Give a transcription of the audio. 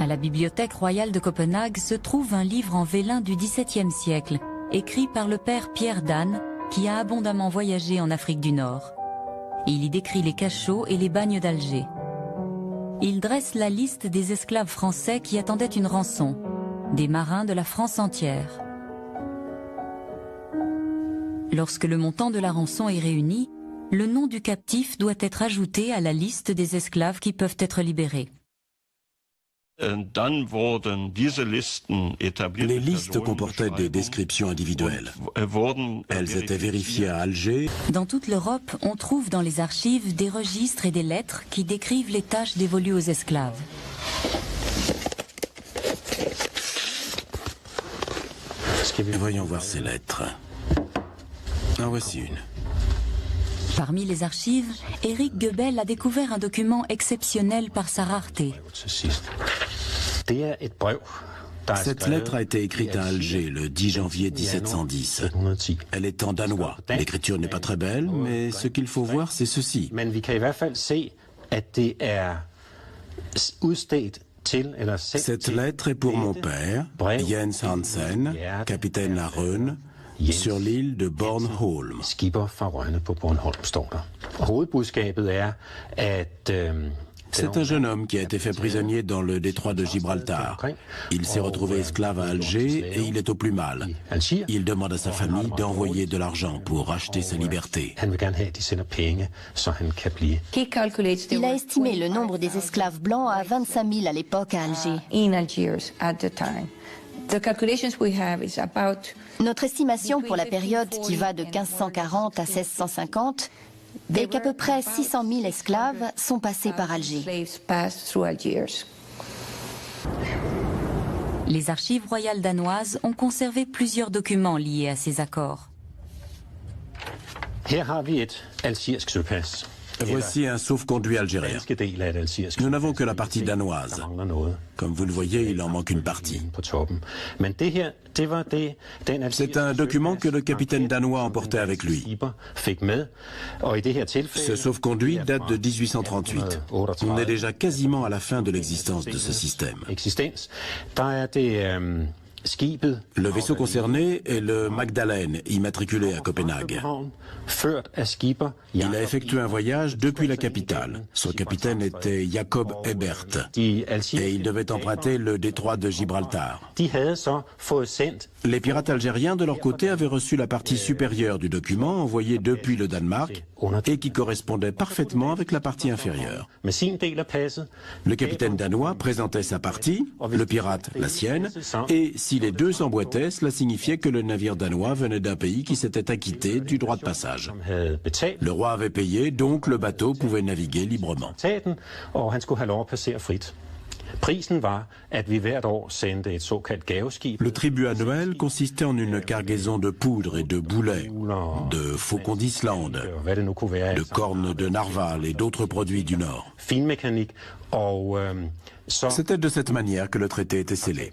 À la Bibliothèque royale de Copenhague se trouve un livre en vélin du XVIIe siècle, écrit par le père Pierre Danes, qui a abondamment voyagé en Afrique du Nord. Il y décrit les cachots et les bagnes d'Alger. Il dresse la liste des esclaves français qui attendaient une rançon, des marins de la France entière. Lorsque le montant de la rançon est réuni, le nom du captif doit être ajouté à la liste des esclaves qui peuvent être libérés. Les listes comportaient des descriptions individuelles. Elles étaient vérifiées à Alger. Dans toute l'Europe, on trouve dans les archives des registres et des lettres qui décrivent les tâches dévolues aux esclaves. Voyons voir ces lettres. En voici une. Parmi les archives, Éric Goebel a découvert un document exceptionnel par sa rareté. Cette lettre a été écrite à Alger le 10 janvier 1710. Elle est en danois. L'écriture n'est pas très belle, mais ce qu'il faut voir, c'est ceci. Cette lettre est pour mon père, Jens Hansen, capitaine à Rønne, sur l'île de Bornholm. C'est un jeune homme qui a été fait prisonnier dans le détroit de Gibraltar. Il s'est retrouvé esclave à Alger et il est au plus mal. Il demande à sa famille d'envoyer de l'argent pour racheter sa liberté. Il a estimé le nombre des esclaves blancs à 25 000 à l'époque à Alger. Notre estimation pour la période qui va de 1540 à 1650 est qu'à peu près 600 000 esclaves sont passés par Alger. Les archives royales danoises ont conservé plusieurs documents liés à ces accords. Voici un sauf-conduit algérien. Nous n'avons que la partie danoise. Comme vous le voyez, il en manque une partie. C'est un document que le capitaine danois emportait avec lui. Ce sauf-conduit date de 1838. On est déjà quasiment à la fin de l'existence de ce système. Le vaisseau concerné est le Magdalene, immatriculé à Copenhague. Il a effectué un voyage depuis la capitale. Son capitaine était Jacob Ebert et il devait emprunter le détroit de Gibraltar. Les pirates algériens, de leur côté, avaient reçu la partie supérieure du document envoyé depuis le Danemark et qui correspondait parfaitement avec la partie inférieure. Le capitaine danois présentait sa partie, le pirate la sienne, et si les deux s'emboîtaient, cela signifiait que le navire danois venait d'un pays qui s'était acquitté du droit de passage. Le roi avait payé, donc le bateau pouvait naviguer librement. Le tribut annuel consistait en une cargaison de poudre et de boulets, de faucons d'Islande, de cornes de narval et d'autres produits du Nord. C'était de cette manière que le traité était scellé.